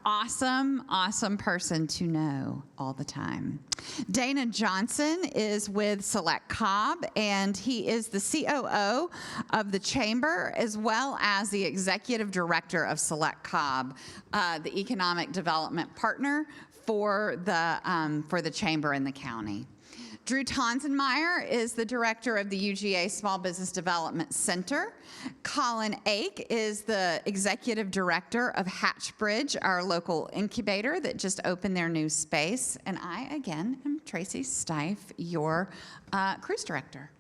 awesome person to know all the time. Dana Johnson is with Select Cobb, and he is the COO of the Chamber, as well as the Executive Director of Select Cobb, the Economic Development Partner for the Chamber in the county. Drew Tonsenmeyer is the director of the UGA Small Business Development Center. Colin Ake is the executive director of Hatchbridge, our local incubator that just opened their new space. And I, again, am Tracy Stife, your cruise director.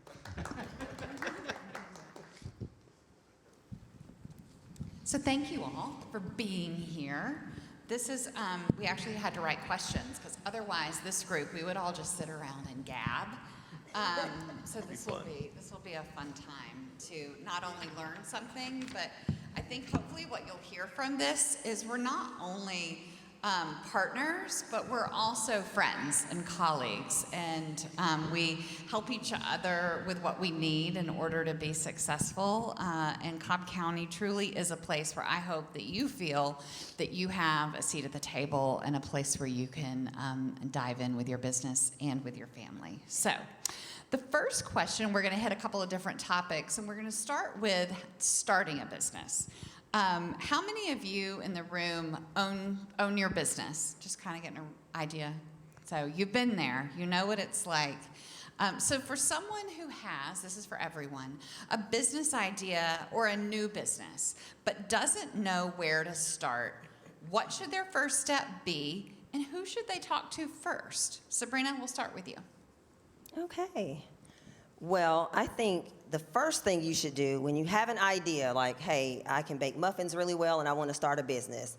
So thank you all for being here. This is, we actually had to write questions because otherwise this group, we would all just sit around and gab. So this will be a fun time to not only learn something, but I think hopefully what you'll hear from this is we're not only partners, but we're also friends and colleagues, and we help each other with what we need in order to be successful. And Cobb County truly is a place where I hope that you feel that you have a seat at the table and a place where you can dive in with your business and with your family. So the first question, we're going to hit a couple of different topics, and we're going to start with starting a business. How many of you in the room own your business? Just kind of getting an idea. So you've been there. You know what it's like. So for someone who has, this is for everyone, a business idea or a new business, but doesn't know where to start, what should their first step be, and who should they talk to first? Sabrina, we'll start with you. Okay. Well, I think the first thing you should do when you have an idea like, hey, I can bake muffins really well and I want to start a business,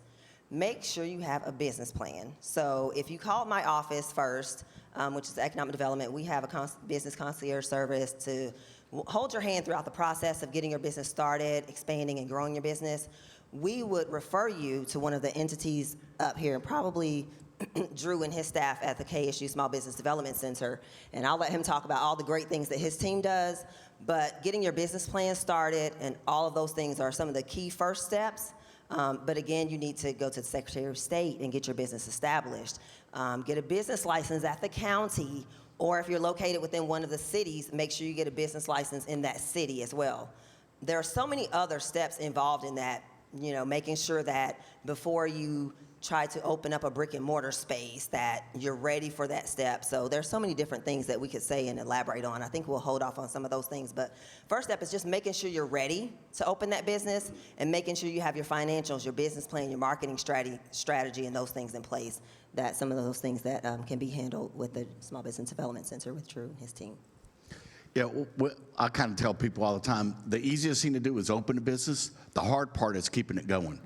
make sure you have a business plan. So if you call my office first, which is economic development, we have a business concierge service to hold your hand throughout the process of getting your business started, expanding and growing your business. We would refer you to one of the entities up here, probably Drew and his staff at the KSU Small Business Development Center, and I'll let him talk about all the great things that his team does, but getting your business plan started and all of those things are some of the key first steps. But again, you need to go to the Secretary of State and get your business established. Get a business license at the county, or if you're located within one of the cities, make sure you get a business license in that city as well. There are so many other steps involved in that, you know, making sure that before you try to open up a brick and mortar space that you're ready for that step. So there's so many different things that we could say and elaborate on. I think we'll hold off on some of those things, but first step is just making sure you're ready to open that business and making sure you have your financials, your business plan, your marketing strategy and those things in place, that some of those things that can be handled with the Small Business Development Center with Drew and his team. Yeah, well, I kind of tell people all the time, the easiest thing to do is open a business. The hard part is keeping it going.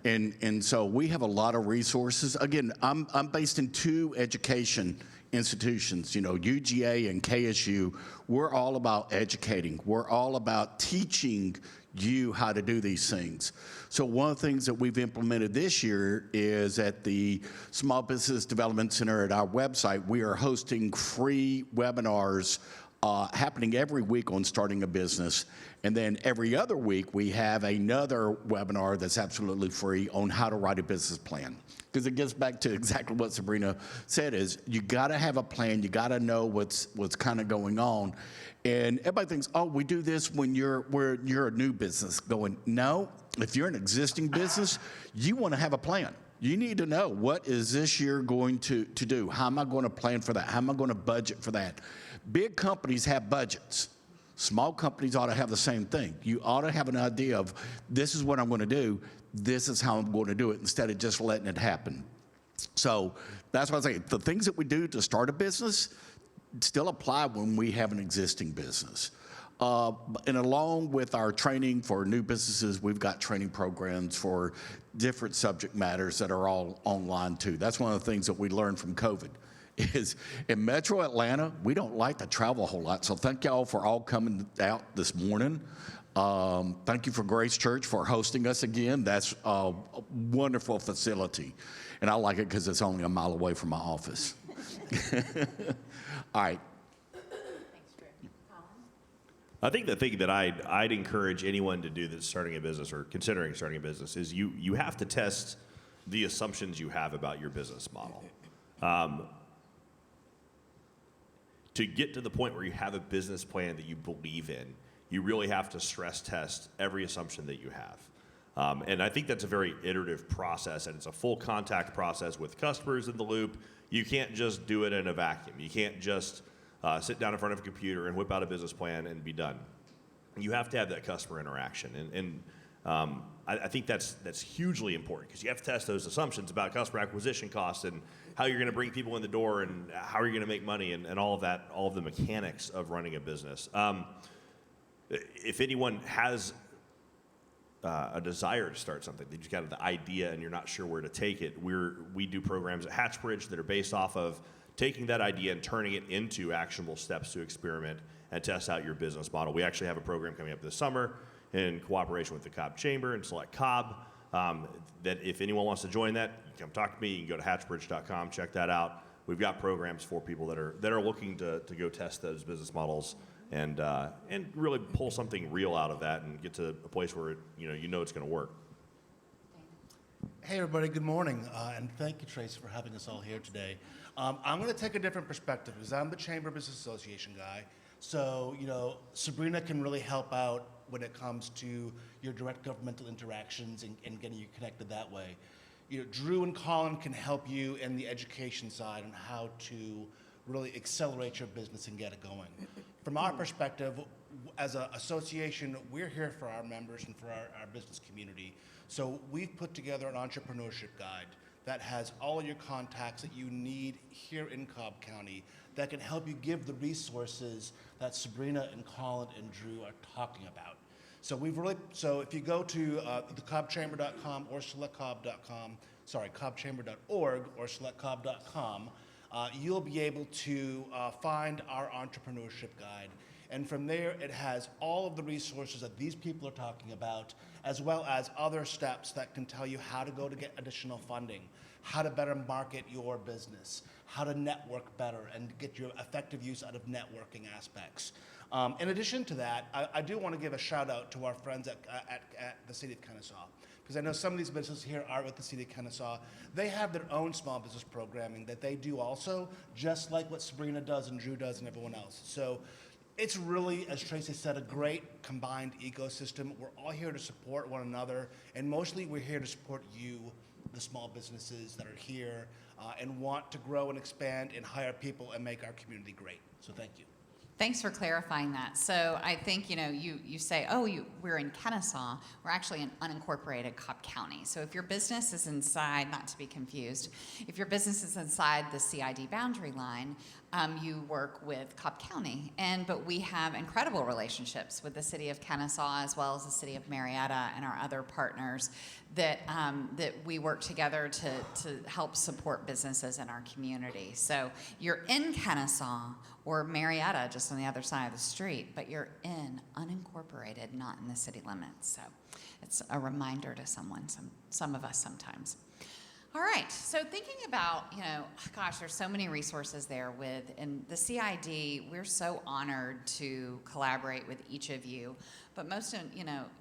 And so we have a lot of resources. Again, I'm based in two education institutions, you know, UGA and KSU. We're all about educating. We're all about teaching you how to do these things. So one of the things that we've implemented this year is at the Small Business Development Center at our website, we are hosting free webinars happening every week on starting a business. And then every other week, we have another webinar that's absolutely free on how to write a business plan. Because it gets back to exactly what Sabrina said is you gotta have a plan, you gotta know what's kind of going on. And everybody thinks, oh, we do this when you're a new business. Going, no, if you're an existing business, you wanna have a plan. You need to know, what is this year going to do? How am I going to plan for that? How am I going to budget for that? Big companies have budgets. Small companies ought to have the same thing. You ought to have an idea of, this is what I'm going to do, this is how I'm going to do it, instead of just letting it happen. So that's what I say. The things that we do to start a business still apply when we have an existing business. And along with our training for new businesses, we've got training programs for different subject matters that are all online too. That's one of the things that we learned from COVID. Is in Metro Atlanta, we don't like to travel a whole lot. So thank y'all for all coming out this morning. Thank you for Grace Church for hosting us again. That's a wonderful facility. And I like it because it's only a mile away from my office. All right. I think the thing that I'd encourage anyone to do that's starting a business or considering starting a business is you have to test the assumptions you have about your business model. To get to the point where you have a business plan that you believe in, you really have to stress test every assumption that you have. And I think that's a very iterative process, and it's a full contact process with customers in the loop. You can't just do it in a vacuum. You can't just sit down in front of a computer and whip out a business plan and be done. You have to have that customer interaction. I think that's hugely important because you have to test those assumptions about customer acquisition costs and how you're going to bring people in the door and how are you going to make money and all of that, all of the mechanics of running a business. If anyone has a desire to start something, they just got the idea and you're not sure where to take it, we do programs at Hatchbridge that are based off of taking that idea and turning it into actionable steps to experiment and test out your business model. We actually have a program coming up this summer in cooperation with the Cobb Chamber and Select Cobb, that if anyone wants to join that, you can come talk to me. You can go to hatchbridge.com, check that out. We've got programs for people that are looking to go test those business models and really pull something real out of that and get to a place where you know it's going to work. Hey everybody, good morning, and thank you, Tracy, for having us all here today. I'm going to take a different perspective because I'm the Chamber Business Association guy. So, Sabrina can really help out when it comes to your direct governmental interactions and getting you connected that way. Drew and Colin can help you in the education side on how to really accelerate your business and get it going. From our perspective, as an association, we're here for our members and for our business community. So we've put together an entrepreneurship guide that has all your contacts that you need here in Cobb County that can help you give the resources that Sabrina and Colin and Drew are talking about. So if you go to the cobbchamber.com or selectcobb.com, cobbchamber.org or selectcobb.com, you'll be able to find our entrepreneurship guide. And from there, it has all of the resources that these people are talking about, as well as other steps that can tell you how to go to get additional funding, how to better market your business, how to network better and get your effective use out of networking aspects. In addition to that, I do want to give a shout out to our friends at the City of Kennesaw, because I know some of these businesses here are with the City of Kennesaw. They have their own small business programming that they do also, just like what Sabrina does and Drew does and everyone else. So it's really, as Tracy said, a great combined ecosystem. We're all here to support one another, and mostly we're here to support you, the small businesses that are here and want to grow and expand and hire people and make our community great. So thank you. Thanks for clarifying that. So I think, you say, we're in Kennesaw. We're actually in unincorporated Cobb County. So if your business is inside, not to be confused, if your business is inside the CID boundary line, you work with Cobb County. But we have incredible relationships with the City of Kennesaw as well as the City of Marietta and our other partners that we work together to help support businesses in our community. So you're in Kennesaw or Marietta, just on the other side of the street, but you're in unincorporated, not in the city limits. So it's a reminder to some of us sometimes. All right, so thinking about, there's so many resources there in the CID, we're so honored to collaborate with each of you, but most,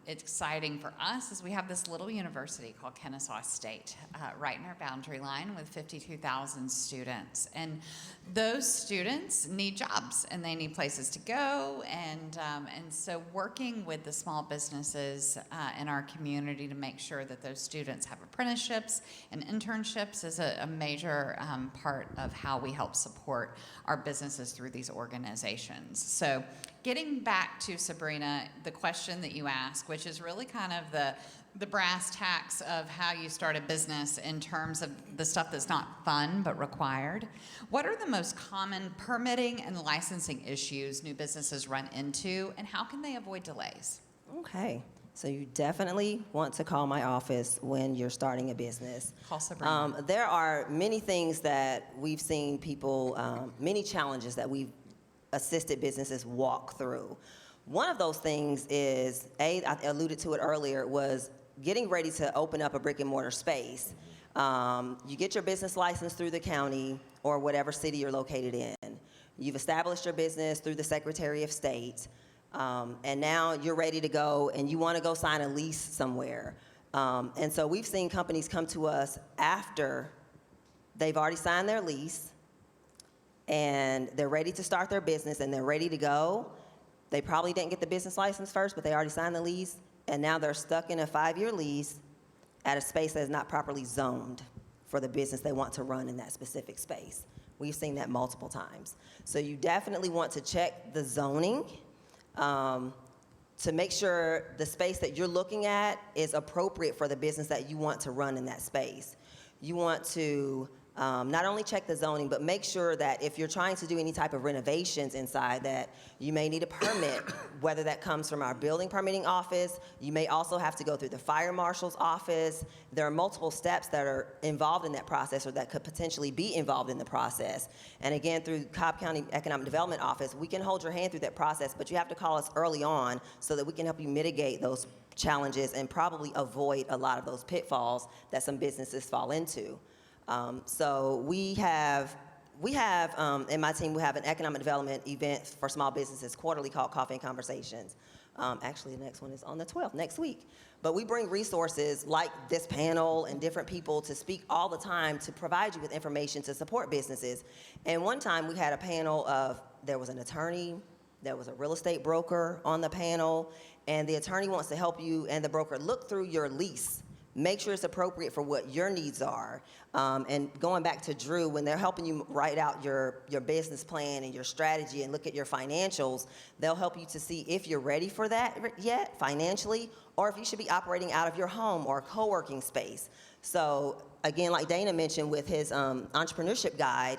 exciting for us is we have this little university called Kennesaw State, right in our boundary line with 52,000 students. And those students need jobs and they need places to go. And so working with the small businesses in our community to make sure that those students have apprenticeships and internships is a major part of how we help support our businesses through these organizations. So getting back to Sabrina, the question that you asked, which is really kind of the brass tacks of how you start a business in terms of the stuff that's not fun but required. What are the most common permitting and licensing issues new businesses run into, and how can they avoid delays? Okay. So you definitely want to call my office when you're starting a business. Call Sabrina. There are many things that we've seen people, many challenges that we've assisted businesses walk through. One of those things is, I alluded to it earlier, was getting ready to open up a brick and mortar space. You get your business license through the county or whatever city you're located in. You've established your business through the Secretary of State. And now you're ready to go and you want to go sign a lease somewhere. And so we've seen companies come to us after they've already signed their lease and they're ready to start their business and they're ready to go. They probably didn't get the business license first, but they already signed the lease, and now they're stuck in a 5-year lease at a space that is not properly zoned for the business they want to run in that specific space. We've seen that multiple times. So you definitely want to check the zoning to make sure the space that you're looking at is appropriate for the business that you want to run in that space. You want to not only check the zoning, but make sure that if you're trying to do any type of renovations inside, that you may need a permit, whether that comes from our building permitting office. You may also have to go through the fire marshal's office. There are multiple steps that are involved in that process or that could potentially be involved in the process. And again, through Cobb County Economic Development Office, we can hold your hand through that process, but you have to call us early on so that we can help you mitigate those challenges and probably avoid a lot of those pitfalls that some businesses fall into. So we have in my team, we have an economic development event for small businesses quarterly called Coffee and Conversations. Actually, the next one is on the 12th, next week. But we bring resources like this panel and different people to speak all the time to provide you with information to support businesses. And one time we had a panel there was an attorney, there was a real estate broker on the panel, and the attorney wants to help you and the broker look through your lease. Make sure it's appropriate for what your needs are. And going back to Drew, when they're helping you write out your business plan and your strategy and look at your financials, they'll help you to see if you're ready for that yet financially, or if you should be operating out of your home or co-working space. So again, like Dana mentioned with his entrepreneurship guide,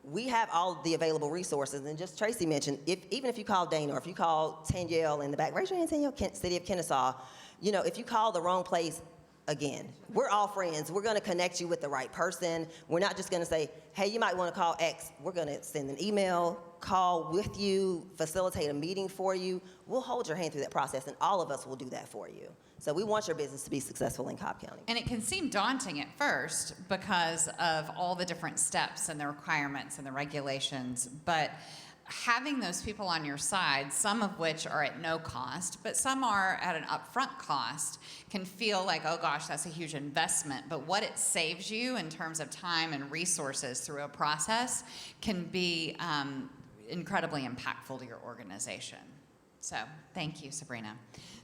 we have all the available resources. And just Tracy mentioned, even if you call Dana or if you call Tanyelle in the back, raise your hand, Tanyelle, City of Kennesaw, if you call the wrong place, again, we're all friends. We're going to connect you with the right person. We're not just going to say, hey, you might want to call X. We're going to send an email, call with you, facilitate a meeting for you. We'll hold your hand through that process, and all of us will do that for you. So we want your business to be successful in Cobb County. And it can seem daunting at first because of all the different steps and the requirements and the regulations, but having those people on your side, some of which are at no cost, but some are at an upfront cost, can feel like, oh gosh, that's a huge investment. But what it saves you in terms of time and resources through a process can be incredibly impactful to your organization. So thank you, Sabrina.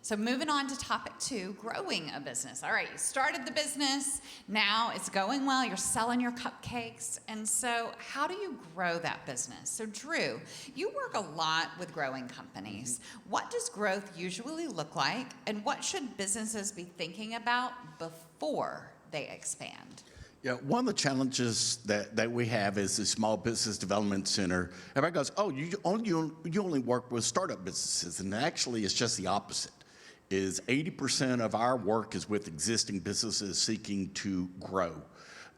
So moving on to topic 2, growing a business. All right, you started the business, now it's going well, you're selling your cupcakes, and so how do you grow that business? So Drew, you work a lot with growing companies. What does growth usually look like, and what should businesses be thinking about before they expand? Yeah, one of the challenges that we have is the Small Business Development Center. Everybody goes, oh, you only work with startup businesses, and actually it's just the opposite. Is 80% of our work is with existing businesses seeking to grow.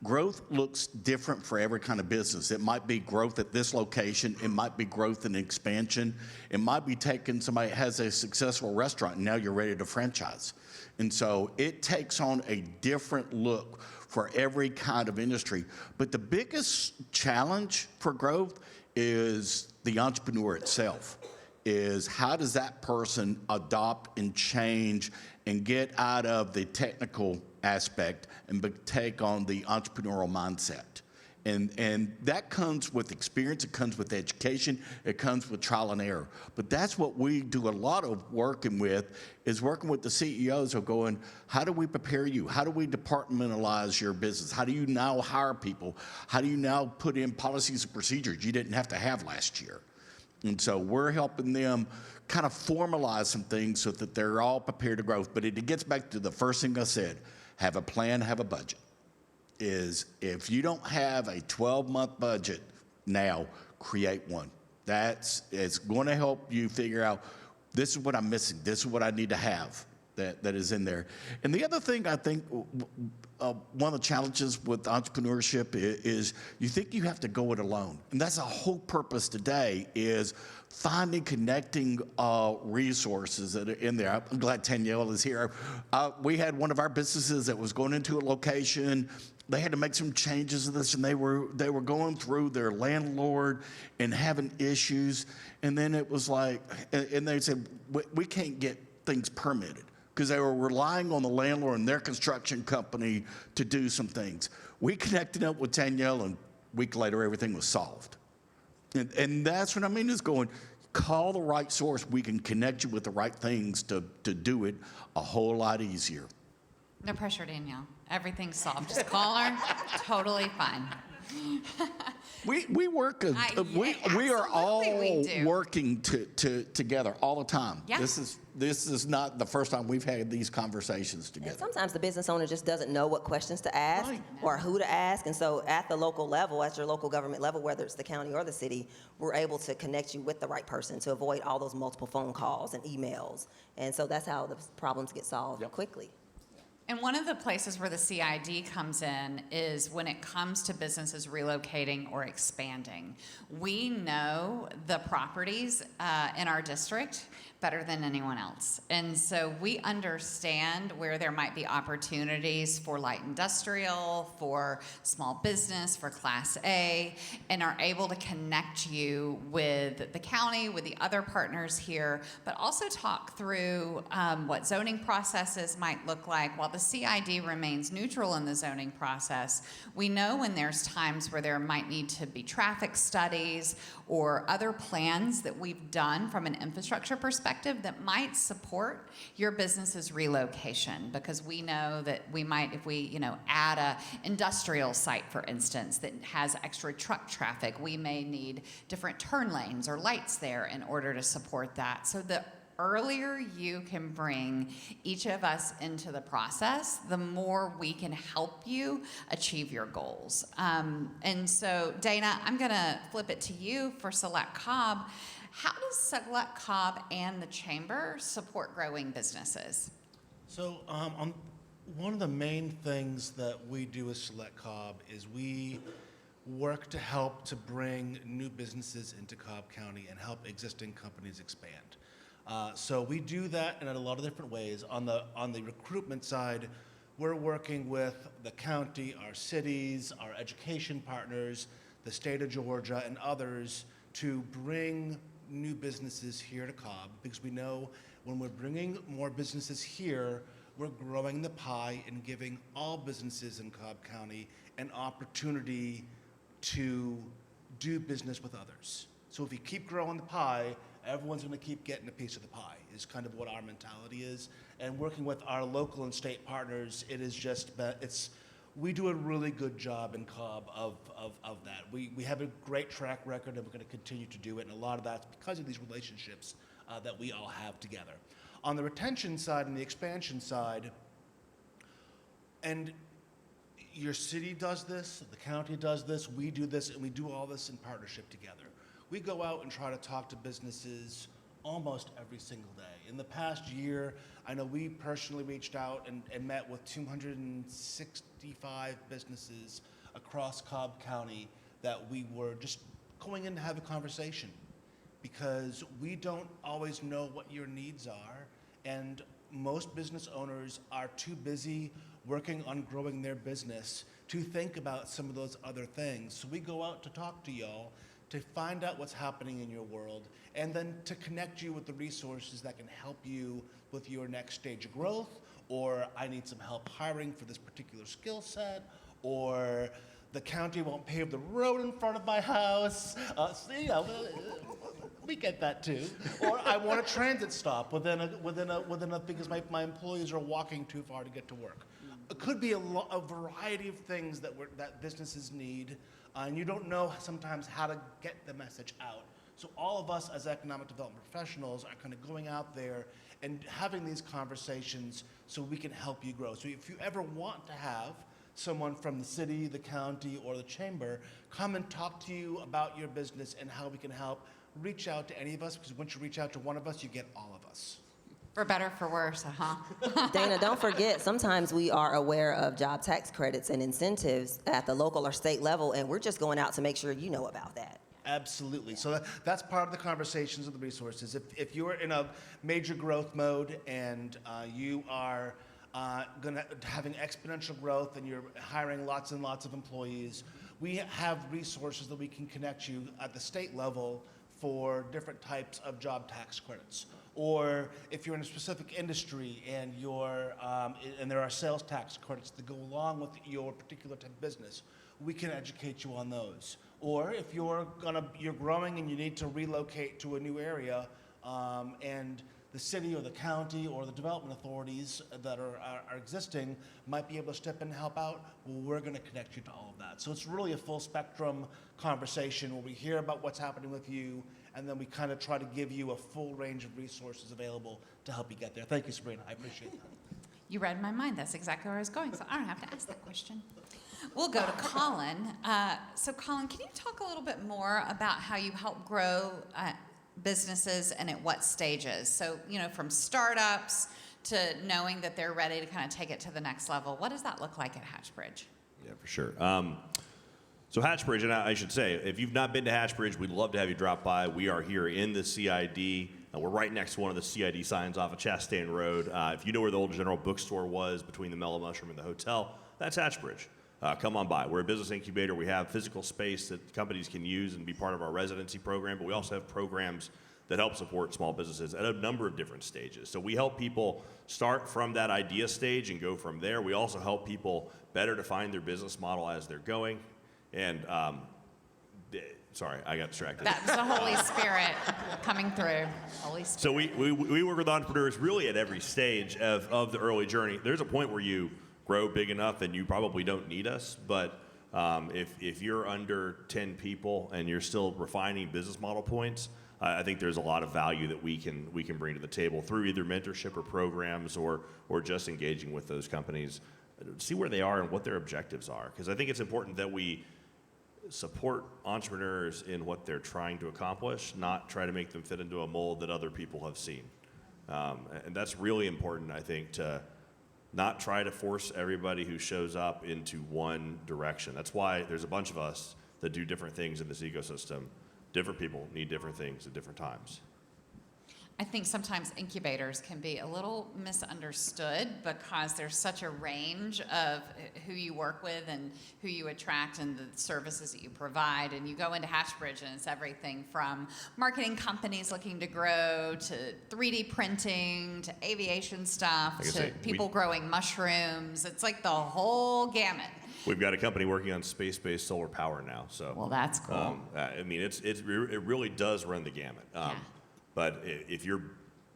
Growth looks different for every kind of business. It might be growth at this location. It might be growth and expansion. It might be taking somebody that has a successful restaurant and now you're ready to franchise. And so it takes on a different look for every kind of industry. But the biggest challenge for growth is the entrepreneur itself. Is how does that person adopt and change and get out of the technical aspect and take on the entrepreneurial mindset? And that comes with experience, it comes with education, it comes with trial and error. But that's what we do a lot of working with, is working with the CEOs of going, how do we prepare you? How do we departmentalize your business? How do you now hire people? How do you now put in policies and procedures you didn't have to have last year? And so we're helping them kind of formalize some things so that they're all prepared to grow. But it gets back to the first thing I said, have a plan, have a budget. Is if you don't have a 12-month budget now, create one. It's going to help you figure out, this is what I'm missing, this is what I need to have that is in there. And the other thing I think, one of the challenges with entrepreneurship is you think you have to go it alone. And that's the whole purpose today, is finding, connecting resources that are in there. I'm glad Tanyelle is here. We had one of our businesses that was going into a location. They had to make some changes in this, and they were going through their landlord and having issues. And then it was like, and they said, we can't get things permitted. because they were relying on the landlord and their construction company to do some things. We connected up with Danielle, and a week later, everything was solved. And that's what I mean is going, call the right source. We can connect you with the right things to do it a whole lot easier. No pressure, Danielle. Everything's solved. Just call her. Totally fine. We work. We are all we do. working together all the time. Yeah. This is not the first time we've had these conversations And together. sometimes the business owner just doesn't know what questions to ask Right. or who to ask. And so at the local level, at your local government level, whether it's the county or the city, we're able to connect you with the right person to avoid all those multiple phone calls and emails. And so that's how the problems get solved quickly. And one of the places where the CID comes in is when it comes to businesses relocating or expanding. We know the properties in our district better than anyone else. And so we understand where there might be opportunities for light industrial, for small business, for Class A, and are able to connect you with the county, with the other partners here, but also talk through what zoning processes might look like. While the CID remains neutral in the zoning process, we know when there's times where there might need to be traffic studies or other plans that we've done from an infrastructure perspective that might support your business's relocation, because we know that we might, if we add a industrial site, for instance, that has extra truck traffic, we may need different turn lanes or lights there in order to support that. So the earlier you can bring each of us into the process, the more we can help you achieve your goals. And so, Dana, I'm going to flip it to you for Select Cobb. How does Select Cobb and the Chamber support growing businesses? So one of the main things that we do as Select Cobb is we work to help to bring new businesses into Cobb County and help existing companies expand. So we do that in a lot of different ways. On the recruitment side, we're working with the county, our cities, our education partners, the state of Georgia, and others to bring new businesses here to Cobb, because we know when we're bringing more businesses here, we're growing the pie and giving all businesses in Cobb County an opportunity to do business with others. So if we keep growing the pie, everyone's going to keep getting a piece of the pie, is kind of what our mentality is. And working with our local and state partners, it is just, we do a really good job in Cobb of that. We have a great track record, and we're going to continue to do it, and a lot of that's because of these relationships that we all have together. On the retention side and the expansion side, and your city does this, the county does this, we do this, and we do all this in partnership together. We go out and try to talk to businesses almost every single day. In the past year, I know we personally reached out and met with 265 businesses across Cobb County that we were just going in to have a conversation, because we don't always know what your needs are, and most business owners are too busy working on growing their business to think about some of those other things. So we go out to talk to y'all, to find out what's happening in your world, and then to connect you with the resources that can help you with your next stage of growth, or I need some help hiring for this particular skill set, or the county won't pave the road in front of my house. We get that too. Or I want a transit stop because my employees are walking too far to get to work. It could be a variety of things that businesses need, and you don't know sometimes how to get the message out. So all of us as economic development professionals are kind of going out there and having these conversations so we can help you grow. So if you ever want to have someone from the city, the county, or the chamber come and talk to you about your business and how we can help, reach out to any of us, because once you reach out to one of us, you get all of us. For better, for worse, Dana, don't forget, sometimes we are aware of job tax credits and incentives at the local or state level, and we're just going out to make sure you know about that. Absolutely. So that's part of the conversations of the resources. If you're in a major growth mode and you are having exponential growth and you're hiring lots and lots of employees, we have resources that we can connect you at the state level for different types of job tax credits. Or if you're in a specific industry and and there are sales tax credits that go along with your particular type of business, we can educate you on those. Or if you're growing and you need to relocate to a new area, and the city or the county or the development authorities that are existing might be able to step in and help out, well, we're going to connect you to all of that. So it's really a full spectrum conversation where we hear about what's happening with you, and then we kind of try to give you a full range of resources available to help you get there. Thank you, Sabrina. I appreciate that. You read my mind. That's exactly where I was going, so I don't have to ask that question. We'll go to Colin. So Colin, can you talk a little bit more about how you help grow businesses and at what stages? So, from startups to knowing that they're ready to kind of take it to the next level. What does that look like at Hatchbridge? Yeah, for sure. So Hatchbridge, and I should say, if you've not been to Hatchbridge, we'd love to have you drop by. We are here in the CID. We're right next to one of the CID signs off of Chastain Road. If you know where the old General Bookstore was between the Mellow Mushroom and the hotel, that's Hatchbridge. Come on by. We're a business incubator. We have physical space that companies can use and be part of our residency program, but we also have programs that help support small businesses at a number of different stages. So we help people start from that idea stage and go from there. We also help people better define their business model as they're going. And sorry, I got distracted. That was the Holy Spirit coming through. Holy Spirit. So we work with entrepreneurs really at every stage of the early journey. There's a point where you grow big enough and you probably don't need us, but if you're under 10 people and you're still refining business model points, I think there's a lot of value that we can bring to the table through either mentorship or programs or just engaging with those companies, see where they are and what their objectives are. Because I think it's important that we support entrepreneurs in what they're trying to accomplish, not try to make them fit into a mold that other people have seen. And that's really important, I think, to not try to force everybody who shows up into one direction. That's why there's a bunch of us that do different things in this ecosystem. Different people need different things at different times. I think sometimes incubators can be a little misunderstood because there's such a range of who you work with and who you attract and the services that you provide. And you go into Hatchbridge and it's everything from marketing companies looking to grow to 3D printing to aviation stuff to people growing mushrooms. It's like the whole gamut. We've got a company working on space-based solar power now. So, well, that's cool. I mean, it really does run the gamut. Yeah. But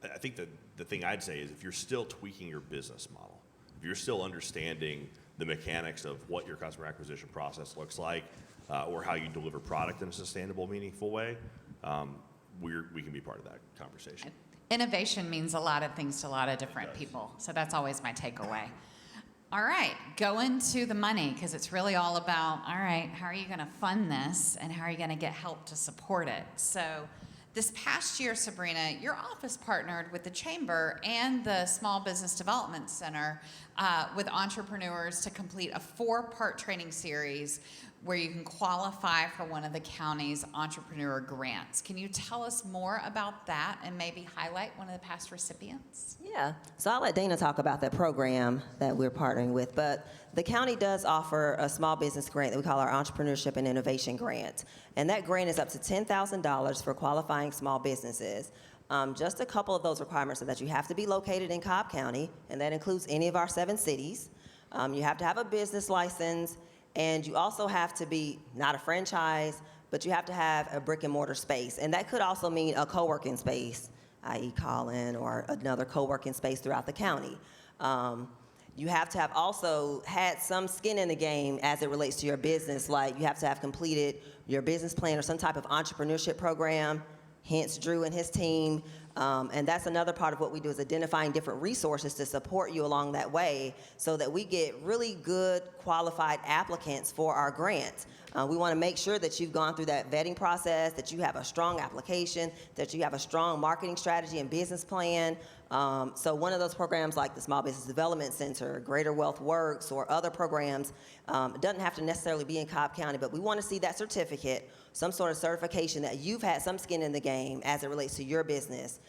I think the thing I'd say is if you're still tweaking your business model, if you're still understanding the mechanics of what your customer acquisition process looks like, or how you deliver product in a sustainable, meaningful way, we can be part of that conversation. Innovation means a lot of things to a lot of different people. So that's always my takeaway. All right, go into the money because it's really all about, all right, how are you going to fund this and how are you going to get help to support it? So this past year, Sabrina, your office partnered with the Chamber and the Small Business Development Center with entrepreneurs to complete a 4-part training series where you can qualify for one of the county's entrepreneur grants. Can you tell us more about that and maybe highlight one of the past recipients? Yeah, so I'll let Dana talk about that program that we're partnering with, but the county does offer a small business grant that we call our Entrepreneurship and Innovation Grant, and that grant is up to $10,000 for qualifying small businesses. Just a couple of those requirements are that you have to be located in Cobb County, and that includes any of our 7 cities. You have to have a business license, and you also have to be not a franchise, but you have to have a brick and mortar space, and that could also mean a co-working space, i.e. Colin, or another co-working space throughout the county. You have to have also had some skin in the game as it relates to your business, like you have to have completed your business plan or some type of entrepreneurship program, hence Drew and his team. And that's another part of what we do is identifying different resources to support you along that way so that we get really good qualified applicants for our grant. We want to make sure that you've gone through that vetting process, that you have a strong application, that you have a strong marketing strategy and business plan. So one of those programs like the Small Business Development Center, Greater Wealth Works, or other programs, doesn't have to necessarily be in Cobb County, but we want to see that certificate, some sort of certification that you've had some skin in the game as it relates to your business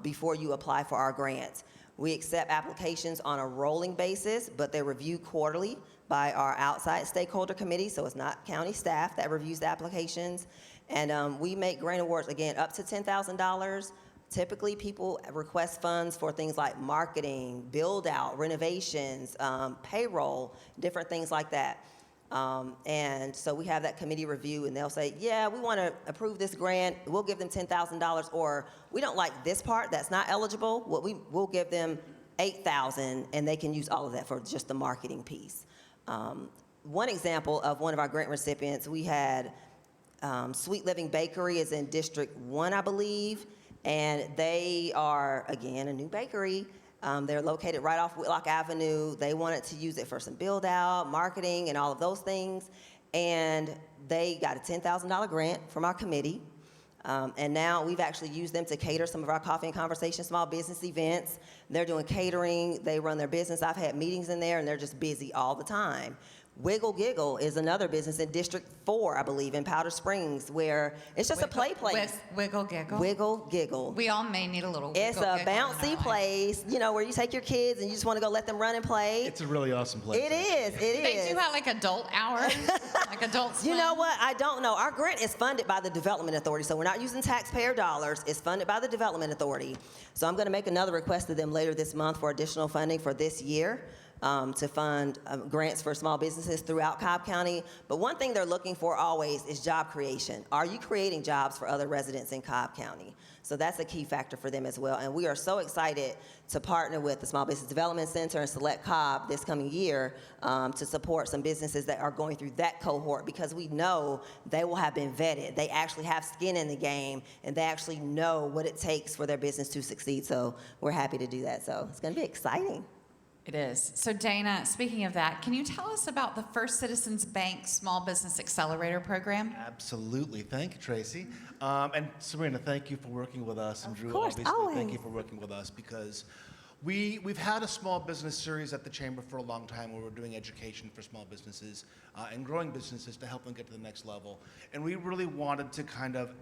before you apply for our grants. We accept applications on a rolling basis, but they're reviewed quarterly by our outside stakeholder committee, so it's not county staff that reviews the applications. And we make grant awards, again, up to $10,000 Typically, people request funds for things like marketing, build-out, renovations, payroll, different things like that. And so we have that committee review, and they'll say, yeah, we want to approve this grant. We'll give them $10,000, or we don't like this part that's not eligible. We'll give them $8,000, and they can use all of that for just the marketing piece. One example of one of our grant recipients, we had Sweet Living Bakery is in District 1, I believe, and they are, again, a new bakery. They're located right off Whitlock Avenue. They wanted to use it for some build-out, marketing, and all of those things, and they got a $10,000 grant from our committee. And now we've actually used them to cater some of our coffee and conversation small business events. They're doing catering. They run their business. I've had meetings in there, and they're just busy all the time. Wiggle Giggle is another business in District 4, I believe, in Powder Springs, where it's just a play place. Wiggle Giggle. Wiggle Giggle. We all may need a little It's wiggle a giggle in our bouncy life. place, you know, where you take your kids and you just want to go let them run and play. It's a really awesome place. It is. It They is. do have like adult hours, like adult swim. You know what? I don't know. Our grant is funded by the Development Authority, so we're not using taxpayer dollars. It's funded by the Development Authority. So I'm going to make another request to them later this month for additional funding for this year. To fund grants for small businesses throughout Cobb County. But one thing they're looking for always is job creation. Are you creating jobs for other residents in Cobb County? So that's a key factor for them as well. And we are so excited to partner with the Small Business Development Center and Select Cobb this coming year to support some businesses that are going through that cohort, because we know they will have been vetted. They actually have skin in the game, and they actually know what it takes for their business to succeed. So we're happy to do that. So it's going to be exciting. It is. So Dana, speaking of that, can you tell us about the First Citizens Bank Small Business Accelerator Program? Absolutely. Thank you, Tracy. And Sabrina, thank you for working with us. And Drew, course, obviously, thank always. you for working with us, because we've had a small business series at the Chamber for a long time where we're doing education for small businesses and growing businesses to help them get to the next level. And we really wanted to kind of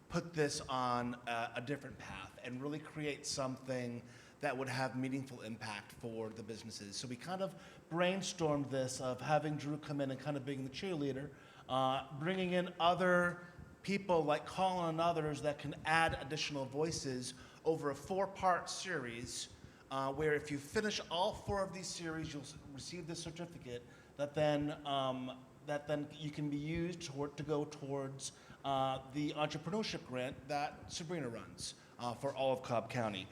put this on a different path and really create something that would have meaningful impact for the businesses. So we kind of brainstormed this of having Drew come in and kind of being the cheerleader, bringing in other people like Colin and others that can add additional voices over a 4-part series, where if you finish all 4 of these series, you'll receive this certificate that then you can be used to go towards the entrepreneurship grant that Sabrina runs for all of Cobb County.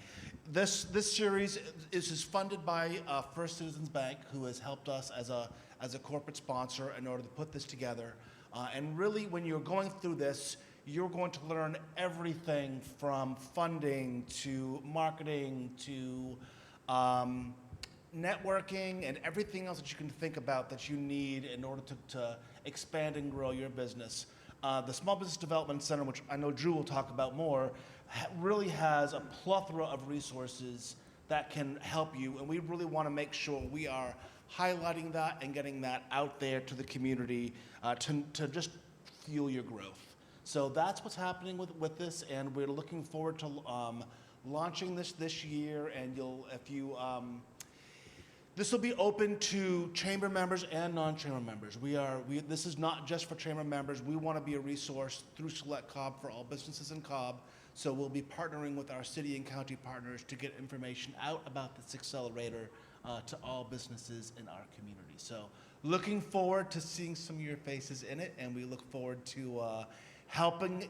This series is funded by First Citizens Bank, who has helped us as a corporate sponsor in order to put this together. And really, when you're going through this, you're going to learn everything from funding to marketing to networking and everything else that you can think about that you need in order to expand and grow your business. The Small Business Development Center, which I know Drew will talk about more, really has a plethora of resources that can help you, and we really want to make sure we are highlighting that and getting that out there to the community to just fuel your growth. So that's what's happening with this, and we're looking forward to launching this year. And this will be open to chamber members and non-chamber members. This is not just for chamber members. We want to be a resource through Select Cobb for all businesses in Cobb. So we'll be partnering with our city and county partners to get information out about this accelerator to all businesses in our community. So looking forward to seeing some of your faces in it, and we look forward to helping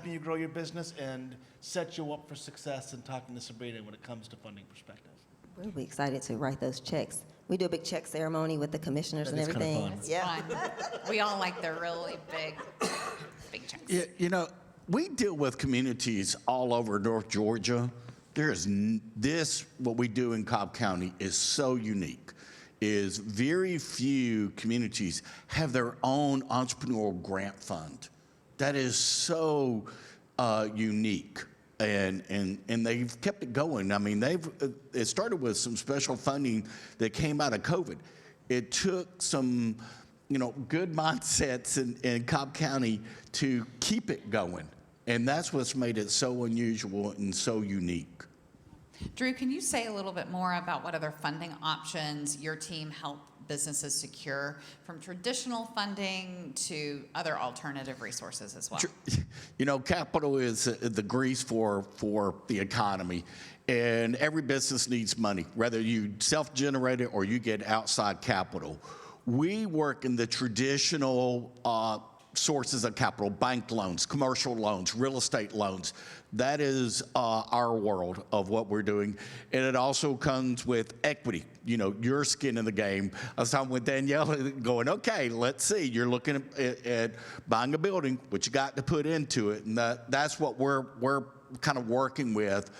you grow your business and set you up for success, and talking to Sabrina when it comes to funding perspective. We'll be excited to write those checks. We do a big check ceremony with the commissioners and That is kinda everything. fun. It's Yeah. fun. We all like the really big chunks. Yeah, you know, we deal with communities all over North Georgia. What we do in Cobb County is so unique. Is very few communities have their own entrepreneurial grant fund. That is so unique. And they've kept it going. I mean, it started with some special funding that came out of COVID. It took some, good mindsets in Cobb County to keep it going. And that's what's made it so unusual and so unique. Drew, can you say a little bit more about what other funding options your team help businesses secure from traditional funding to other alternative resources as well? You know, capital is the grease for the economy, and every business needs money, whether you self-generate it or you get outside capital. We work in the traditional sources of capital: bank loans, commercial loans, real estate loans. That is our world of what we're doing. And it also comes with equity, you know, your skin in the game. I was talking with Danielle going, okay, let's see, you're looking at buying a building, what you got to put into it. And that's what we're kind of working with.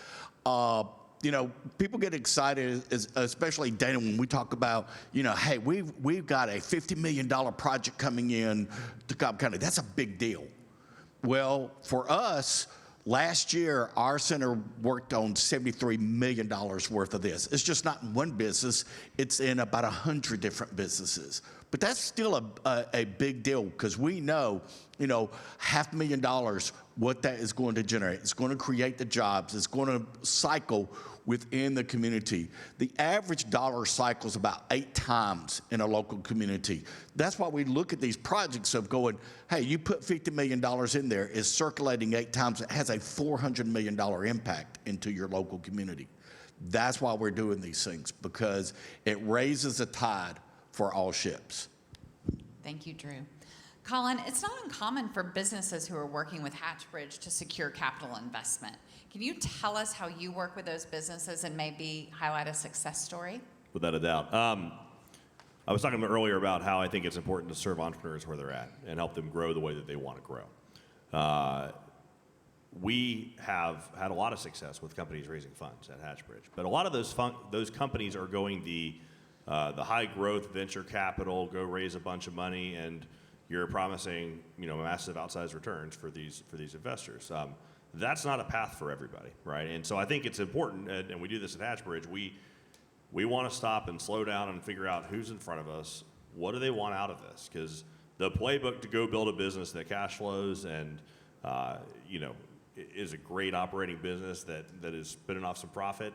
You know, people get excited, especially Dana, when we talk about, you know, hey, we've got a $50 million project coming in to Cobb County. That's a big deal. Well, for us, last year, our center worked on $73 million worth of this. It's just not in one business. It's in about 100 different businesses. But that's still a big deal, because we know, you know, $500,000, what that is going to generate. It's going to create the jobs. It's going to cycle within the community. The average dollar cycles about 8 times in a local community. That's why we look at these projects of going, hey, you put $50 million in there, it's circulating 8 times. It has a $400 million impact into your local community. That's why we're doing these things, because it raises a tide for all ships. Thank you, Drew. Colin, it's not uncommon for businesses who are working with Hatchbridge to secure capital investment. Can you tell us how you work with those businesses and maybe highlight a success story? Without a doubt. I was talking earlier about how I think it's important to serve entrepreneurs where they're at and help them grow the way that they want to grow. We have had a lot of success with companies raising funds at Hatchbridge, but a lot of those companies are going the high growth venture capital, go raise a bunch of money, and you're promising, you know, massive outsized returns for these investors. That's not a path for everybody, right? And so I think it's important, and we do this at Hatchbridge. We want to stop and slow down and figure out who's in front of us. What do they want out of this? Because the playbook to go build a business that cash flows and you know, is a great operating business that is spinning off some profit,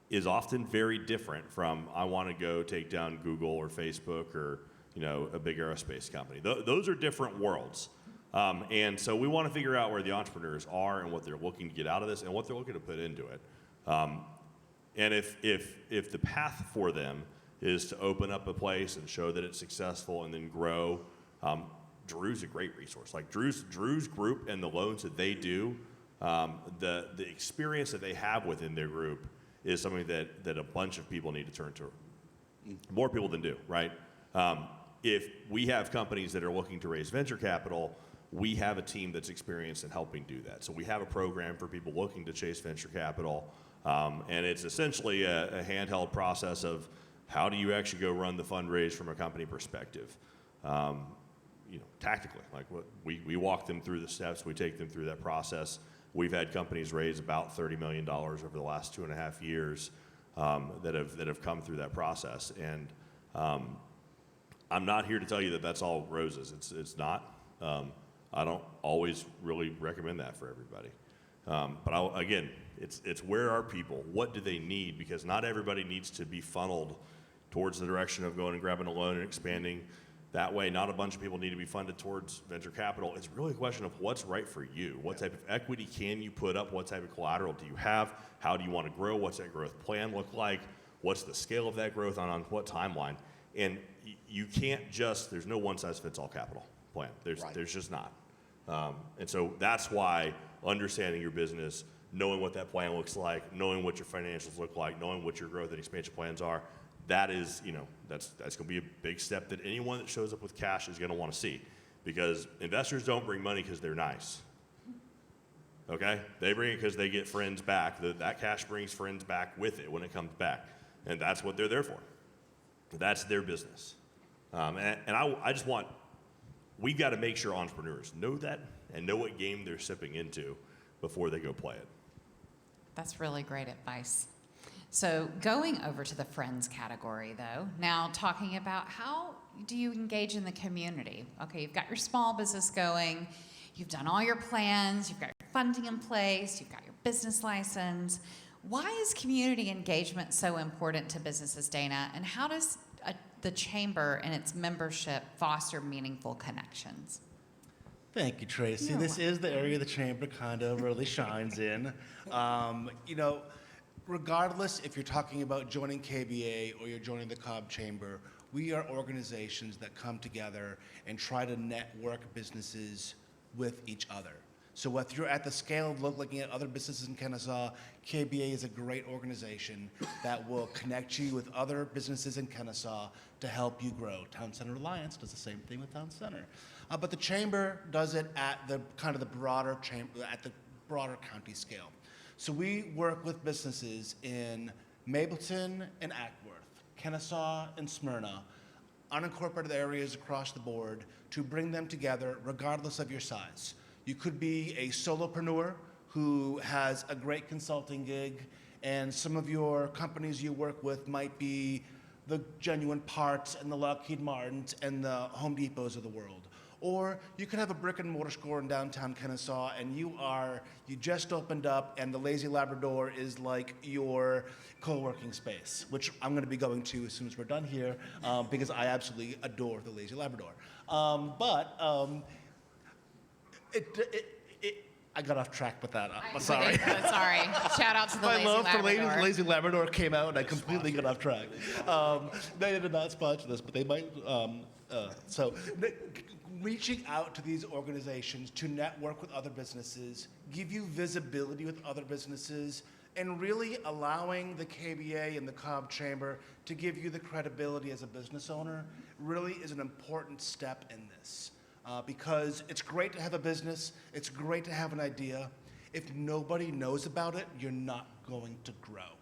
is often very different from, I want to go take down Google or Facebook or, you know, a big aerospace company. Those are different worlds. And so we want to figure out where the entrepreneurs are and what they're looking to get out of this and what they're looking to put into it. And if the path for them is to open up a place and show that it's successful and then grow, Drew's a great resource. Like Drew's group and the loans that they do, the experience that they have within their group is something that a bunch of people need to turn to. More people than do, right? If we have companies that are looking to raise venture capital, we have a team that's experienced in helping do that. So we have a program for people looking to chase venture capital, and it's essentially a handheld process of how do you actually go run the fundraise from a company perspective. You know, tactically, like we walk them through the steps, we take them through that process. We've had companies raise about $30 million over the last 2.5 years that have come through that process. And I'm not here to tell you that that's all roses. It's not. I don't always really recommend that for everybody. But again, it's where are people? What do they need? Because not everybody needs to be funneled towards the direction of going and grabbing a loan and expanding that way. Not a bunch of people need to be funded towards venture capital. It's really a question of what's right for you. What type of equity can you put up? What type of collateral do you have? How do you want to grow? What's that growth plan look like? What's the scale of that growth on what timeline? And you can't just, there's no one size fits all capital plan. There's just not. And so that's why understanding your business, knowing what that plan looks like, knowing what your financials look like, knowing what your growth and expansion plans are, that is, you know, that's going to be a big step that anyone that shows up with cash is going to want to see, because investors don't bring money because they're nice. Okay? They bring it because they get friends back. That cash brings friends back with it when it comes back, and that's what they're there for. That's their business. And I just want, we've got to make sure entrepreneurs know that and know what game they're stepping into before they go play it. That's really great advice. So going over to the friends category, though, now talking about how do you engage in the community? Okay, you've got your small business going, you've done all your plans, you've got your funding in place, you've got your business license. Why is community engagement so important to businesses, Dana? And how does the chamber and its membership foster meaningful connections? Thank you, Tracy. You're This is the area the chamber kind of really shines in. You know, regardless if you're talking about joining KBA or you're joining the Cobb Chamber, we are organizations that come together and try to network businesses with each other. So if you're at the scale of looking at other businesses in Kennesaw, KBA is a great organization that will connect you with other businesses in Kennesaw to help you grow. Town Center Alliance does the same thing with Town Center. But the chamber does it at the kind of the broader chamber, at the broader county scale. So we work with businesses in Mableton and Ackworth, Kennesaw and Smyrna, unincorporated areas across the board to bring them together regardless of your size. You could be a solopreneur who has a great consulting gig, and some of your companies you work with might be the Genuine Parts and the Lockheed Martins and the Home Depots of the world. Or you could have a brick and mortar store in downtown Kennesaw and you just opened up and the Lazy Labrador is like your co-working space, which I'm gonna be going to as soon as we're done here because I absolutely adore the Lazy Labrador. I got off track with that. I'm sorry. Sorry. Shout out to the My Lazy love for Labrador. Lazy Labrador came out and I completely got off track. They did not sponsor this, but they might. Reaching out to these organizations to network with other businesses, give you visibility with other businesses, and really allowing the KBA and the Cobb Chamber to give you the credibility as a business owner really is an important step in this. Because it's great to have a business, it's great to have an idea. If nobody knows about it, you're not going to grow.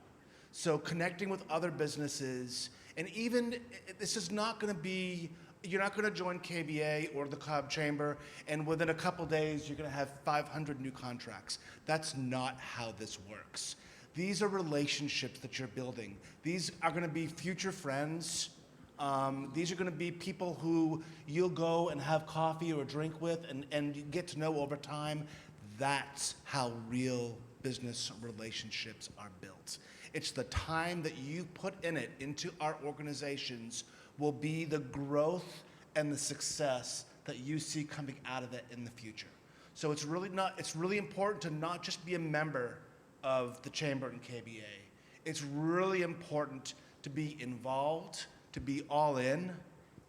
So connecting with other businesses, and even, this is not gonna be, you're not gonna join KBA or the Cobb Chamber, and within a couple days, you're gonna have 500 new contracts. That's not how this works. These are relationships that you're building. These are gonna be future friends. These are going to be people who you'll go and have coffee or a drink with and you get to know over time. That's how real business relationships are built. It's the time that you put in it into our organizations will be the growth and the success that you see coming out of it in the future. So it's really important to not just be a member of the Chamber and KBA. It's really important to be involved, to be all in,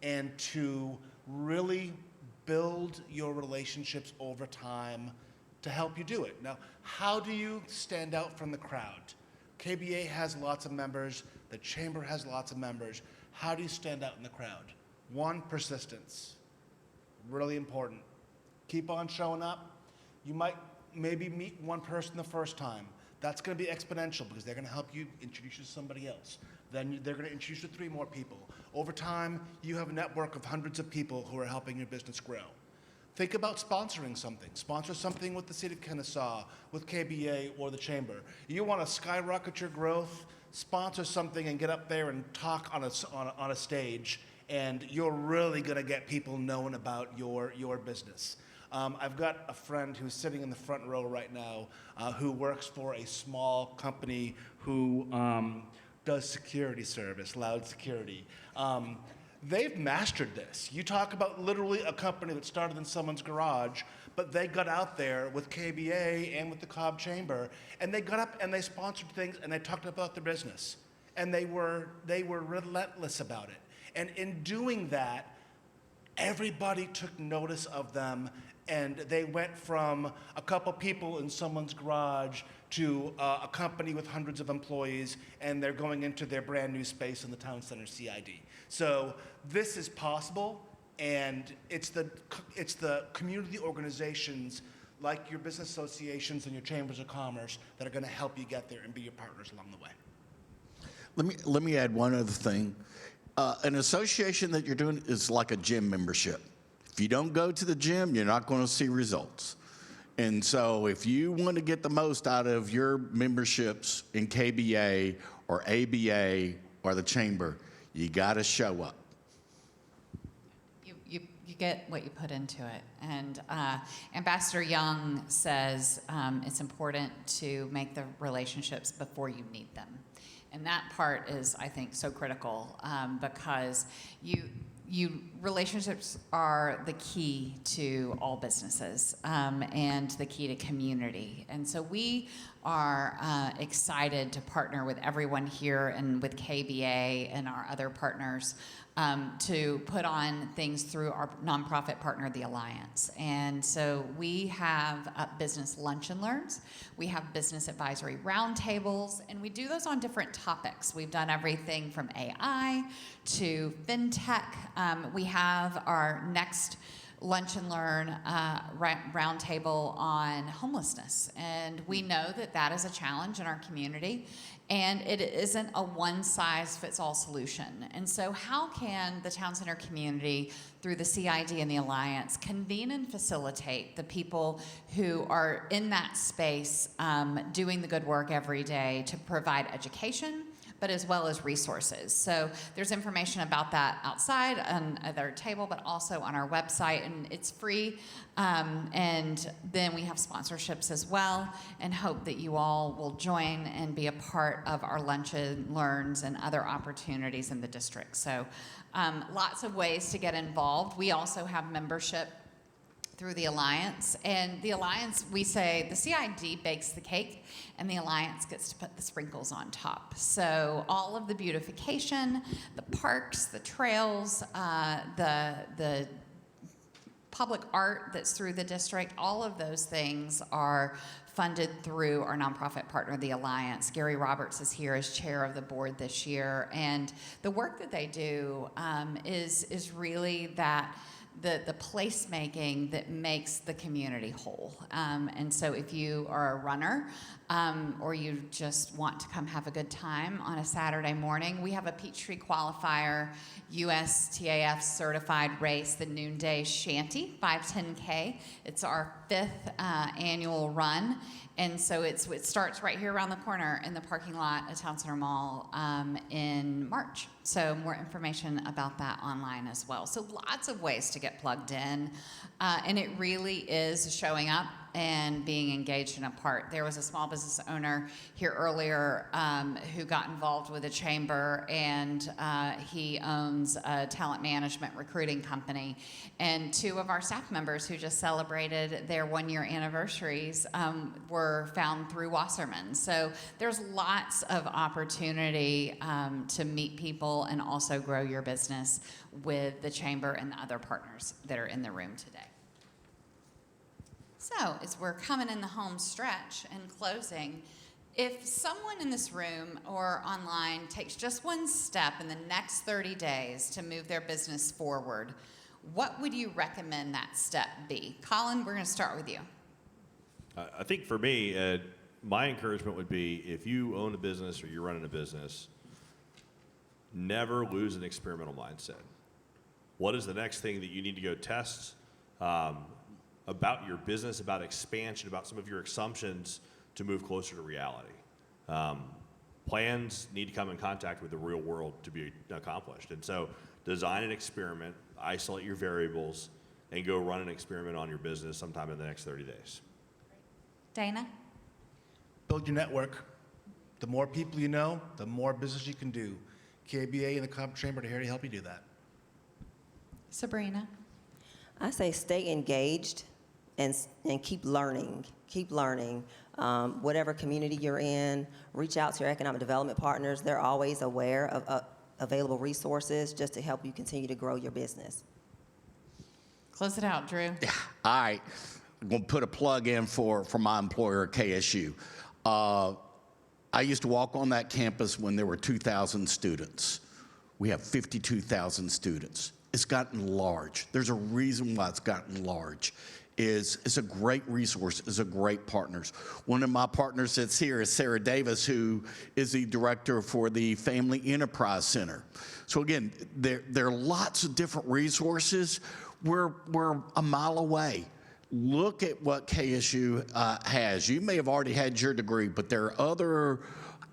and to really build your relationships over time to help you do it. Now, how do you stand out from the crowd? KBA has lots of members, the Chamber has lots of members. How do you stand out in the crowd? One, persistence, really important. Keep on showing up. You might maybe meet one person the first time. That's gonna be exponential because they're gonna help you introduce you to somebody else. Then they're going to introduce you to 3 more people. Over time, you have a network of hundreds of people who are helping your business grow. Think about sponsoring something. Sponsor something with the City of Kennesaw, with KBA, or the Chamber. You want to skyrocket your growth, sponsor something and get up there and talk on a stage, and you're really going to get people knowing about your business. I've got a friend who's sitting in the front row right now who works for a small company who does security service, loud security. They've mastered this. You talk about literally a company that started in someone's garage, but they got out there with KBA and with the Cobb Chamber, and they got up and they sponsored things and they talked about their business. And they were relentless about it. And in doing that, everybody took notice of them, and they went from a couple people in someone's garage to a company with hundreds of employees, and they're going into their brand new space in the Town Center CID. So this is possible, and it's the community organizations like your business associations and your chambers of commerce that are going to help you get there and be your partners along the way. Let me add one other thing. An association that you're doing is like a gym membership. If you don't go to the gym, you're not going to see results. And so if you want to get the most out of your memberships in KBA or ABA or the Chamber, you got to show up. you get what you put into it. And Ambassador Young says it's important to make the relationships before you need them. And that part is, I think, so critical because relationships are the key to all businesses and the key to community. And so we are excited to partner with everyone here and with KBA and our other partners to put on things through our nonprofit partner, the Alliance. And so we have business lunch and learns, we have business advisory roundtables, and we do those on different topics. We've done everything from AI to fintech. We have our next lunch and learn roundtable on homelessness. And we know that that is a challenge in our community, and it isn't a one-size-fits-all solution. And so how can the Town Center community, through the CID and the Alliance, convene and facilitate the people who are in that space doing the good work every day to provide education, but as well as resources. So there's information about that outside on their table, but also on our website, and it's free. And then we have sponsorships as well, and hope that you all will join and be a part of our lunch and learns and other opportunities in the district. So lots of ways to get involved. We also have membership through the Alliance. And the Alliance, we say the CID bakes the cake and the Alliance gets to put the sprinkles on top. So all of the beautification, the parks, the trails, the public art that's through the district, all of those things are funded through our nonprofit partner, the Alliance. Gary Roberts is here as chair of the board this year. And the work that they do is really that the placemaking that makes the community whole. And so if you are a runner or you just want to come have a good time on a Saturday morning, we have a Peachtree Qualifier USTAF certified race, the Noonday Shanty 510K. It's our 5th annual run. And so it starts right here around the corner in the parking lot at Town Center Mall in March. So more information about that online as well. So lots of ways to get plugged in. And it really is showing up and being engaged in a part. There was a small business owner here earlier who got involved with the chamber, and he owns a talent management recruiting company. And 2 of our staff members who just celebrated their 1-year anniversaries were found through Wasserman. So there's lots of opportunity to meet people and also grow your business with the chamber and the other partners that are in the room today. So as we're coming in the home stretch and closing, if someone in this room or online takes just one step in the next 30 days to move their business forward, what would you recommend that step be? Colin, we're going to start with you. I think for me, my encouragement would be if you own a business or you're running a business, never lose an experimental mindset. What is the next thing that you need to go test about your business, about expansion, about some of your assumptions to move closer to reality? Plans need to come in contact with the real world to be accomplished. And so design an experiment, isolate your variables, and go run an experiment on your business sometime in the next 30 days. Dana? Build your network. The more people you know, the more business you can do. KBA and the Cobb Chamber are here to help you do that. Sabrina? I say stay engaged and keep learning. Keep learning. Whatever community you're in, reach out to your economic development partners. They're always aware of available resources just to help you continue to grow your business. Close it out, Drew. All right, I'm going to put a plug in for my employer, KSU. I used to walk on that campus when there were 2,000 students. We have 52,000 students. It's gotten large. There's a reason why it's gotten large. It's a great resource, it's a great partners. One of my partners that's here is Sarah Davis, who is the director for the Family Enterprise Center. So again, there are lots of different resources. We're a mile away. Look at what KSU has. You may have already had your degree, but there are other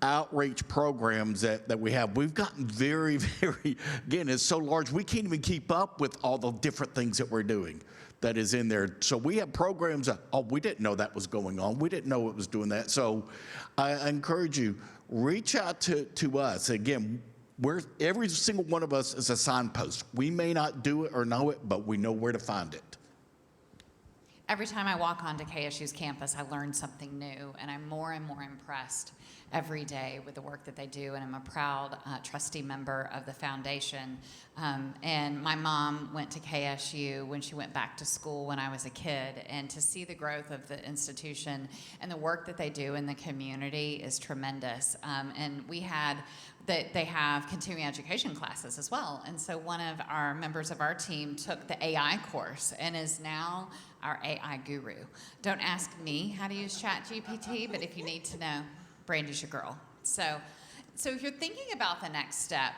outreach programs that we have, we've gotten very, very, again, it's so large, we can't even keep up with all the different things that we're doing that is in there. So we have programs that, oh, we didn't know that was going on. We didn't know it was doing that. So I encourage you, reach out to us. Again, every single one of us is a signpost. We may not do it or know it, but we know where to find it. Every time I walk onto KSU's campus, I learn something new, and I'm more and more impressed every day with the work that they do, and I'm a proud trustee member of the foundation. And my mom went to KSU when she went back to school when I was a kid, and to see the growth of the institution and the work that they do in the community is tremendous. And they have continuing education classes as well. And so one of our members of our team took the AI course and is now our AI guru. Don't ask me how to use ChatGPT, but if you need to know, Brandy's your girl. So if you're thinking about the next step,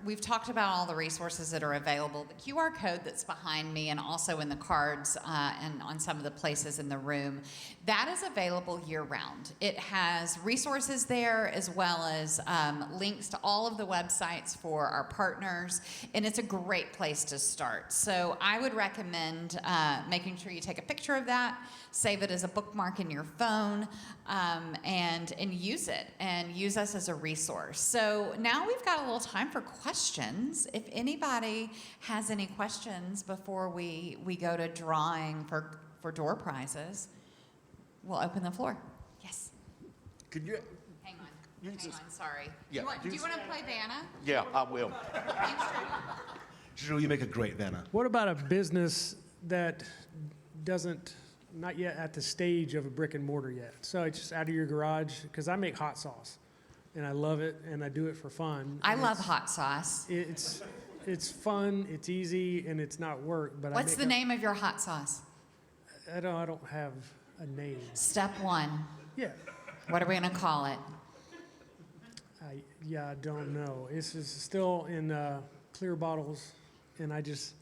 we've talked about all the resources that are available. The QR code that's behind me and also in the cards and on some of the places in the room, that is available year-round. It has resources there as well as links to all of the websites for our partners, and it's a great place to start. So I would recommend making sure you take a picture of that, save it as a bookmark in your phone, and use it, and use us as a resource. So now we've got a little time for questions. If anybody has any questions before we go to drawing for door prizes, we'll open the floor. Yes. Could you? Hang You on, just- sorry. Yeah, Do you want to play Vanna? Yeah, I will. Thanks, Drew. Drew, you make a great Vanna. What about a business that not yet at the stage of a brick and mortar yet? So it's just out of your garage, because I make hot sauce, and I love it, and I do it for fun. I love hot sauce. It's fun, it's easy, and it's not work. But What's the name of your hot sauce? I don't have a name. Step one. Yeah, What are we going to call it? I don't know. It's still in clear bottles, and I just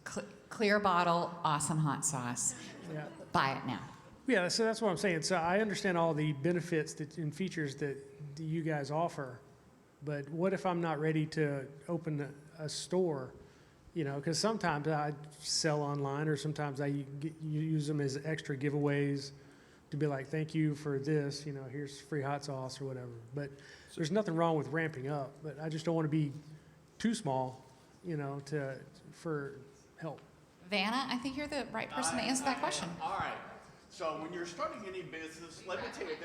Clear bottle, awesome hot sauce. yeah. Buy it now. Yeah, so that's what I'm saying. So I understand all the benefits and features that you guys offer, but what if I'm not ready to open a store? You know, because sometimes I sell online, or sometimes I use them as extra giveaways to be like, thank you for this, you know, here's free hot sauce or whatever. But there's nothing wrong with ramping up, but I just don't want to be too small, you know, for help. Vanna, I think you're the right person to answer that question. All right. So when you're starting any business, let me tell you,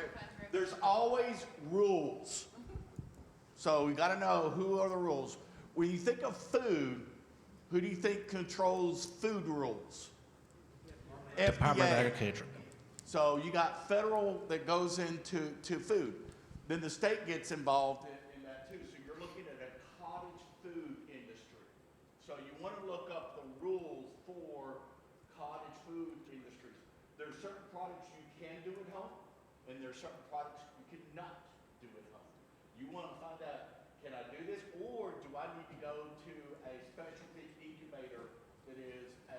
there's always rules. So you got to know who are the rules. When you think of food, who do you think controls food rules? Department of FDA. Agriculture. So you got federal that goes into food. Then the state gets involved in that too. So you're looking at a cottage food industry. So you want to look up the rules for cottage food industries. There's certain products you can do at home, and there's certain products you cannot do at home. You want to find out, can I do this, or do I need to go to a specialty incubator that is a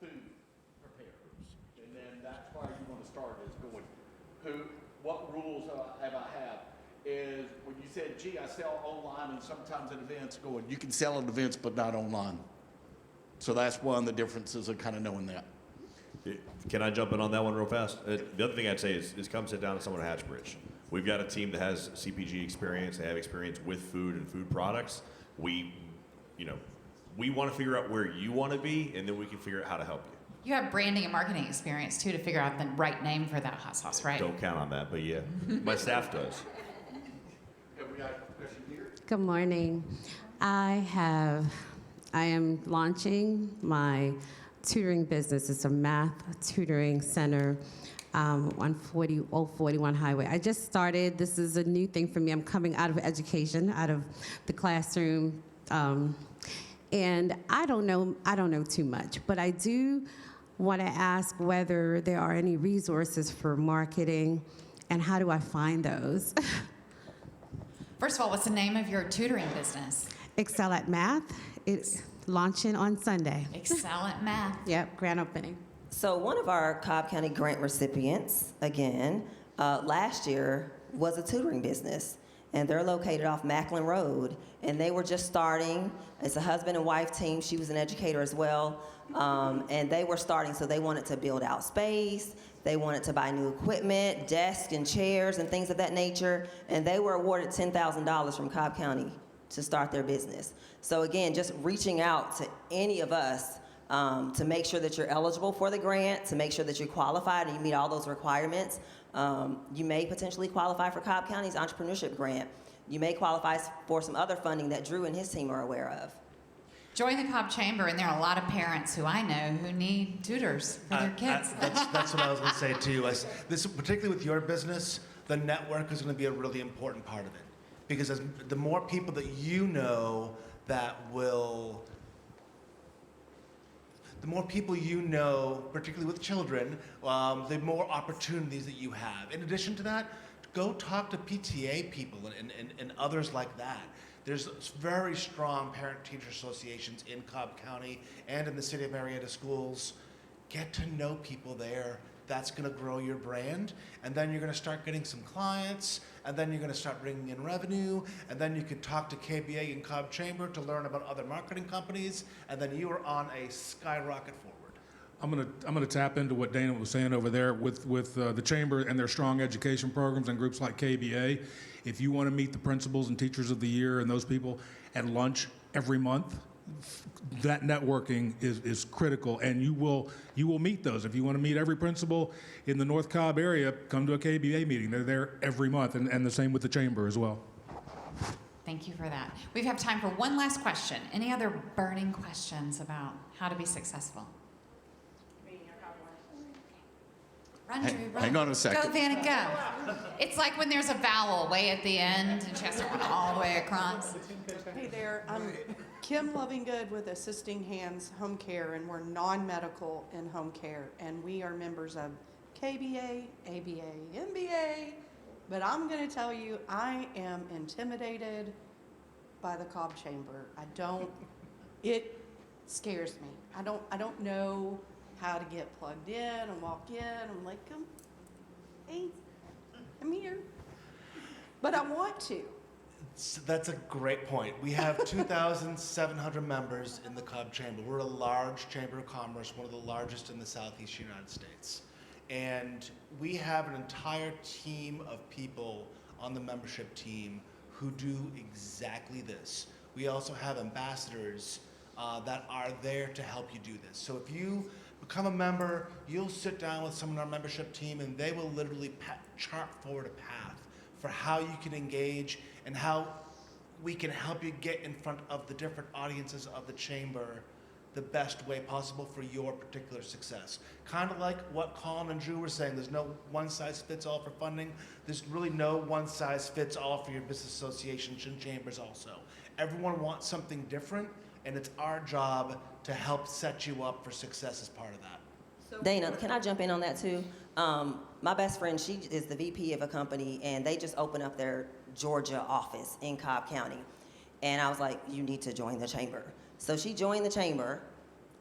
food preparer? And then that's where you want to start, is going, what rules have I have? Is when you said, gee, I sell online and sometimes at events, going, you can sell at events but not online. So that's one of the differences of kind of knowing that. Can I jump in on that one real fast? The other thing I'd say is come sit down with someone at Hatchbridge. We've got a team that has CPG experience. They have experience with food and food products. We want to figure out where you want to be, and then we can figure out how to help you. You have branding and marketing experience too to figure out the right name for that hot sauce, right? Don't count on that, but yeah, my staff does. Have we got a question here? Good morning. I am launching my tutoring business. It's a math tutoring center on Old 41 Highway. I just started. This is a new thing for me. I'm coming out of education, out of the classroom, and I don't know too much, but I do want to ask whether there are any resources for marketing, and how do I find those? First of all, what's the name of your tutoring business? Excel at Math. It's launching on Sunday. Excel at Math. Yep, grand opening. So one of our Cobb County grant recipients, again, last year was a tutoring business. and they're located off Macklin Road, and they were just starting. It's a husband and wife team. She was an educator as well, and they were starting, so they wanted to build out space. They wanted to buy new equipment, desks and chairs and things of that nature, and they were awarded $10,000 from Cobb County to start their business. So again, just reaching out to any of us to make sure that you're eligible for the grant, to make sure that you're qualified and you meet all those requirements. You may potentially qualify for Cobb County's entrepreneurship grant. You may qualify for some other funding that Drew and his team are aware of. Join the Cobb Chamber, and there are a lot of parents who I know who need tutors for their kids. That's what I was going to say too. This, particularly with your business, the network is going to be a really important part of it, because the more people that you know that will, the more people you know, particularly with children, the more opportunities that you have. In addition to that, go talk to PTA people and others like that. There's very strong parent-teacher associations in Cobb County and in the city of Marietta schools. Get to know people there. That's going to grow your brand, and then you're going to start getting some clients, and then you're going to start bringing in revenue, and then you can talk to KBA and Cobb Chamber to learn about other marketing companies, and then you are on a skyrocket forward. I'm gonna tap into what Dana was saying over there with the chamber and their strong education programs and groups like KBA. If you want to meet the principals and teachers of the year and those people at lunch every month, that networking is critical, and you will meet those. If you want to meet every principal in the North Cobb area, come to a KBA meeting. They're there every month, and the same with the chamber as well. Thank you for that. We have time for one last question. Any other burning questions about how to be successful? Run, Drew, run. Hang on a second. Go, Vanna, go. It's like when there's a vowel way at the end, and she has to run all the way across. Hey there, I'm Kim Lovingood with Assisting Hands Home Care, and we're non-medical in home care, and we are members of KBA, ABA, MBA, but I'm going to tell you, I am intimidated by the Cobb Chamber. It scares me. I don't know how to get plugged in and walk in. I'm like, hey, I'm here. But I want to. That's a great point. We have 2,700 members in the Cobb Chamber. We're a large chamber of commerce, one of the largest in the Southeast United States. And we have an entire team of people on the membership team who do exactly this. We also have ambassadors that are there to help you do this. So if you become a member, you'll sit down with someone on our membership team, and they will literally chart forward a path for how you can engage and how we can help you get in front of the different audiences of the chamber the best way possible for your particular success. Kind of like what Colin and Drew were saying, there's no one size fits all for funding. There's really no one size fits all for your business associations and chambers also. Everyone wants something different, and it's our job to help set you up for success as part of that. Dana, can I jump in on that too? My best friend, she is the VP of a company, and they just opened up their Georgia office in Cobb County. And I was like, you need to join the chamber. So she joined the chamber,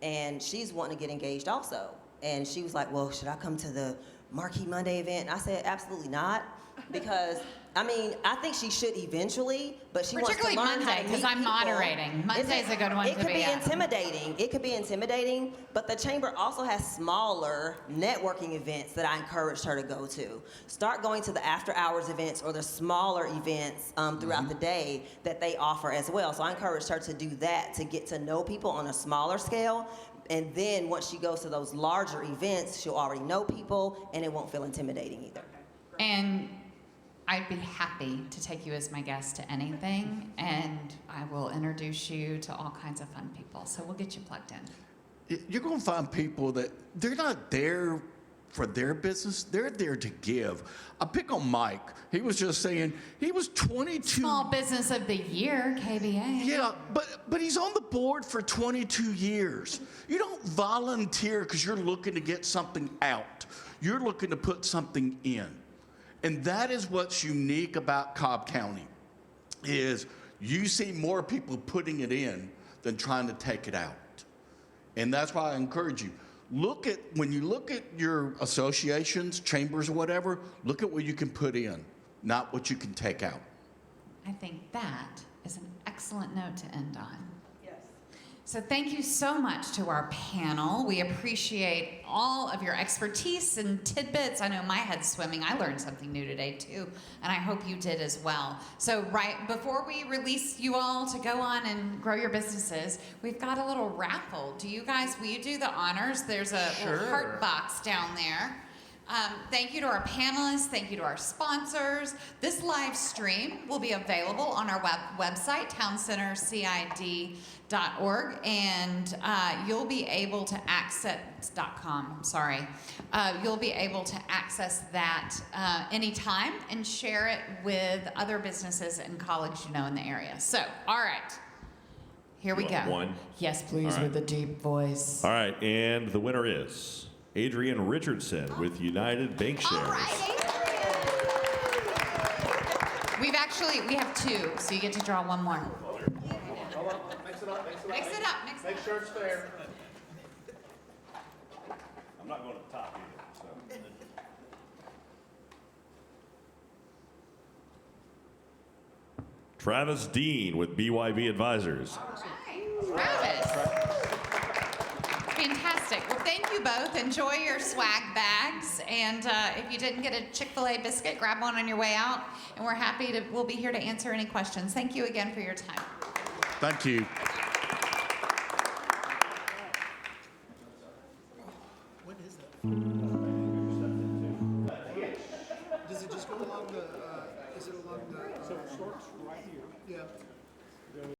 and she's wanting to get engaged also. And she was like, well, should I come to the Marquee Monday event? And I said, absolutely not, because I think she should eventually, but she wants to learn Monday, how to meet because I'm people. moderating. Monday's a good one It to could be be at. intimidating. It could be intimidating, but the chamber also has smaller networking events that I encouraged her to go to. Start going to the after-hours events or the smaller events throughout the day that they offer as well. So I encouraged her to do that, to get to know people on a smaller scale. And then once she goes to those larger events, she'll already know people, and it won't feel intimidating either. And I'd be happy to take you as my guest to anything, and I will introduce you to all kinds of fun people. So we'll get you plugged in. You're going to find people that they're not there for their business. They're there to give. I pick on Mike. He was just saying he was 22. Small Business of the Year, KBA. Yeah, but he's on the board for 22 years. You don't volunteer because you're looking to get something out. You're looking to put something in. And that is what's unique about Cobb County, is you see more people putting it in than trying to take it out. And that's why I encourage you, when you look at your associations, chambers or whatever, look at what you can put in, not what you can take out. I think that is an excellent note to end on. Yes. So thank you so much to our panel. We appreciate all of your expertise and tidbits. I know my head's swimming. I learned something new today too, and I hope you did as well. So right before we release you all to go on and grow your businesses, we've got a little raffle. Will you do the honors? There's a little heart box down there. Thank you to our panelists. Thank you to our sponsors. This live stream will be available on our website, towncentercid.org, and you'll be able to access .com. Sorry, you'll be able to access that anytime and share it with other businesses and colleagues you know in the area. So, all right, here we You go. want one? Yes, please, All right. with a deep voice. All right, and the winner is Adrian Richardson with United Bank Shares. All right, Adrian. We have two, so you get to draw one more. Mix it up, Mix it up, mix it Make up. sure it's fair. I'm not going to the top either. So. Travis Dean with BYB Advisors. All right, Travis. Fantastic. Well, thank you both. Enjoy your swag bags. And if you didn't get a Chick-fil-A biscuit, grab one on your way out. And we'll be here to answer any questions. Thank you again for your time. Thank you. What is that? Does it just go along the, is it along the? So it starts right here. Yeah.